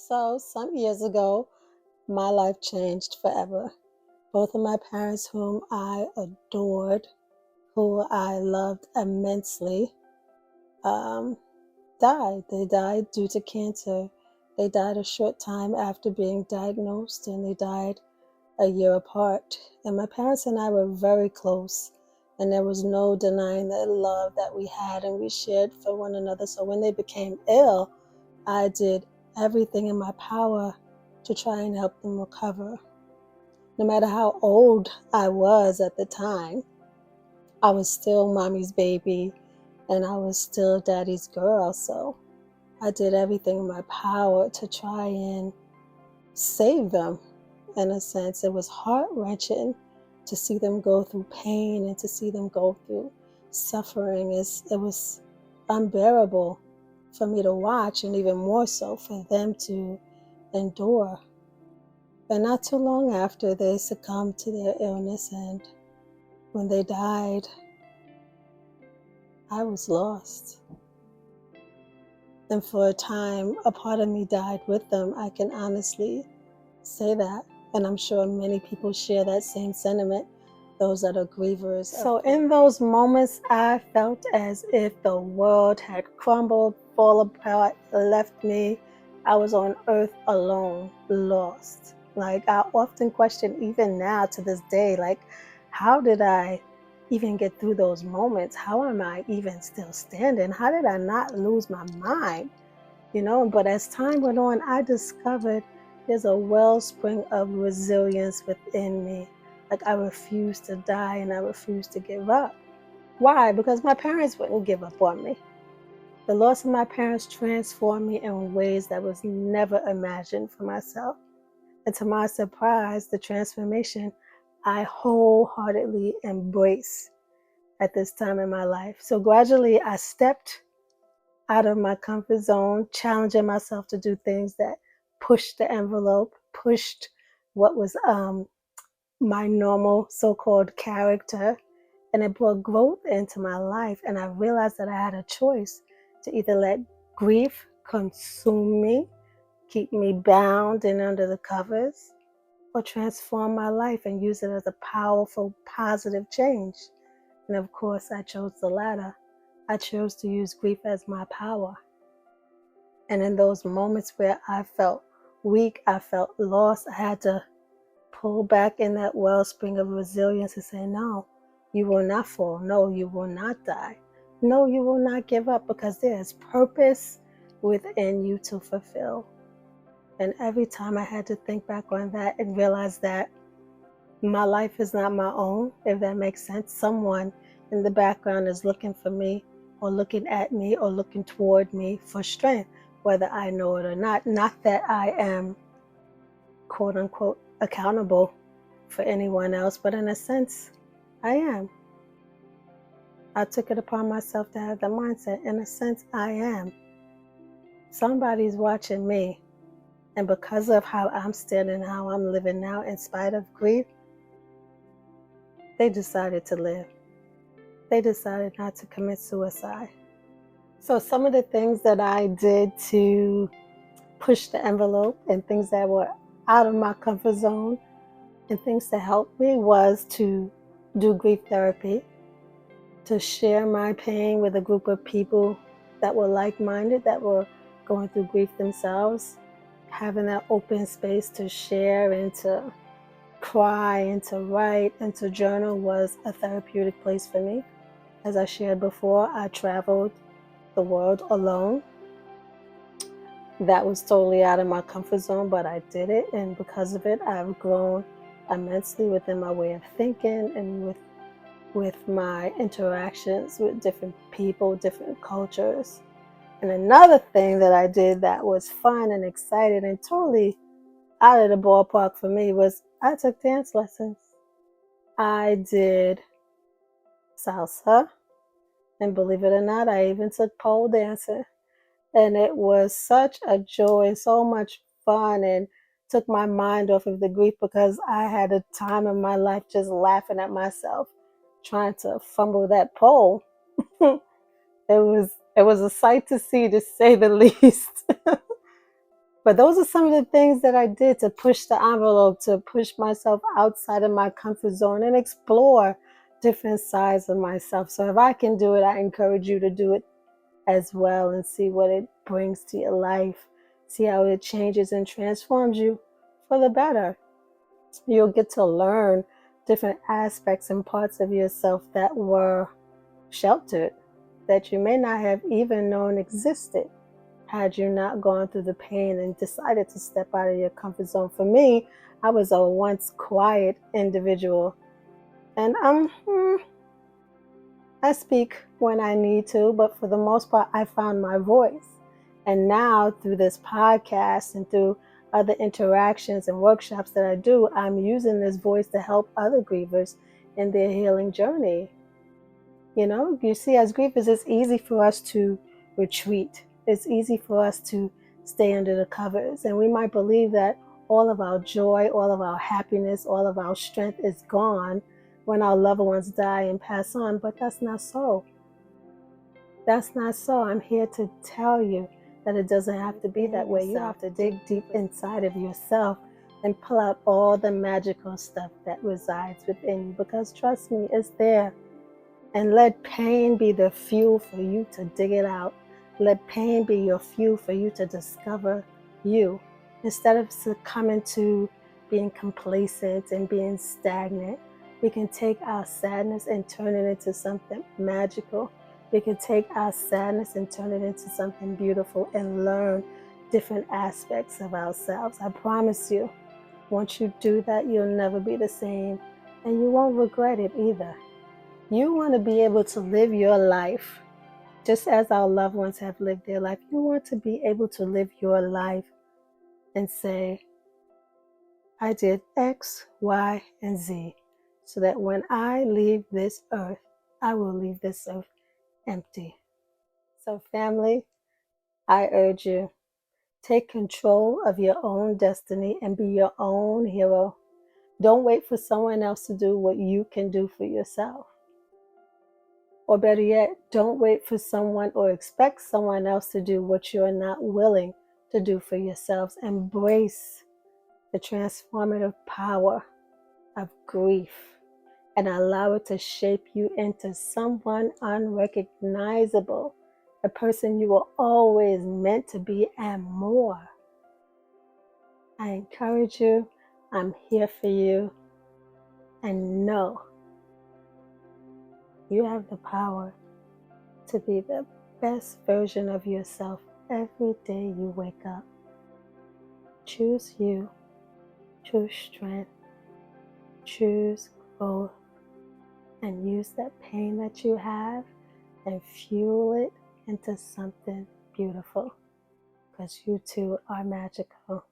So, some years ago, my life changed forever. Both of my parents, whom I adored, who I loved immensely, um, died. They died due to cancer. They died a short time after being diagnosed, and they died a year apart. And my parents and I were very close, and there was no denying the love that we had and we shared for one another. So when they became ill, I did everything in my power to try and help them recover. No matter how old I was at the time, I was still mommy's baby and I was still daddy's girl. So I did everything in my power to try and save them. In a sense, it was heart wrenching to see them go through pain and to see them go through suffering. It was unbearable for me to watch, and even more so for them to endure. And not too long after, they succumbed to their illness, and when they died, I was lost. And for a time, a part of me died with them. I can honestly say that. And I'm sure many people share that same sentiment, those that are grievers. So in those moments, I felt as if the world had crumbled, fall apart, left me. I was on earth alone, lost. Like, I often question, even now to this day, like, how did I even get through those moments? How am I even still standing? How did I not lose my mind? But as time went on, I discovered there's a wellspring of resilience within me. Like, I refused to die and I refused to give up. Why? Because my parents wouldn't give up on me. The loss of my parents transformed me in ways that was never imagined for myself. And to my surprise, the transformation I wholeheartedly embrace at this time in my life. So gradually, I stepped out of my comfort zone, challenging myself to do things that pushed the envelope, pushed what was my normal so-called character, and it brought growth into my life. And I realized that I had a choice to either let grief consume me, keep me bound and under the covers, or transform my life and use it as a powerful, positive change. And of course, I chose the latter. I chose to use grief as my power. And in those moments where I felt weak, I felt lost, I had to pull back in that wellspring of resilience and say, no, you will not fall. No, you will not die. No, you will not give up, because there is purpose within you to fulfill. And every time I had to think back on that and realize that my life is not my own, if that makes sense. Someone in the background is looking for me, or looking at me, or looking toward me for strength, whether I know it or not. Not that I am, quote unquote, accountable for anyone else, but in a sense, I am. I took it upon myself to have the mindset. In a sense, I am. Somebody's watching me. And because of how I'm standing, how I'm living now, in spite of grief, they decided to live. They decided not to commit suicide. So some of the things that I did to push the envelope and things that were out of my comfort zone and things that helped me was to do grief therapy, to share my pain with a group of people that were like-minded, that were going through grief themselves. Having that open space to share and to cry and to write and to journal was a therapeutic place for me. As I shared before, I traveled the world alone. That was totally out of my comfort zone, but I did it, and because of it, I've grown immensely within my way of thinking and with my interactions with different people, different cultures. And another thing that I did that was fun and exciting and totally out of the ballpark for me was I took dance lessons. I did salsa, and believe it or not, I even took pole dancing. And it was such a joy and so much fun, and took my mind off of the grief, because I had a time in my life just laughing at myself trying to fumble that pole. It was a sight to see, to say the least. But those are some of the things that I did to push the envelope, to push myself outside of my comfort zone and explore different sides of myself. So if I can do it, I encourage you to do it as well and see what it brings to your life. See how it changes and transforms you for the better. You'll get to learn different aspects and parts of yourself that were sheltered, that you may not have even known existed had you not gone through the pain and decided to step out of your comfort zone. For me, I was a once quiet individual, and I speak when I need to, but for the most part, I found my voice. And now, through this podcast and through other interactions and workshops that I do, I'm using this voice to help other grievers in their healing journey. You see, as grievers, it's easy for us to retreat. It's easy for us to stay under the covers. And we might believe that all of our joy, all of our happiness, all of our strength is gone when our loved ones die and pass on. But that's not so. That's not so. I'm here to tell you that it doesn't have to be that way. You have to dig deep inside of yourself and pull out all the magical stuff that resides within you. Because trust me, it's there. And let pain be the fuel for you to dig it out. Let pain be your fuel for you to discover you. Instead of succumbing to being complacent and being stagnant, we can take our sadness and turn it into something magical. We can take our sadness and turn it into something beautiful and learn different aspects of ourselves. I promise you, once you do that, you'll never be the same, and you won't regret it either. You want to be able to live your life just as our loved ones have lived their life. You want to be able to live your life and say, I did X, Y, and Z, so that when I leave this earth, I will leave this earth empty. So family, I urge you, take control of your own destiny and be your own hero. Don't wait for someone else to do what you can do for yourself. Or better yet, don't wait for someone or expect someone else to do what you're not willing to do for yourselves. Embrace the transformative power of grief and allow it to shape you into someone unrecognizable, a person you were always meant to be and more. I encourage you. I'm here for you. And know you have the power to be the best version of yourself every day you wake up. Choose you, choose strength, choose growth, and use that pain that you have and fuel it into something beautiful, because you too are magical.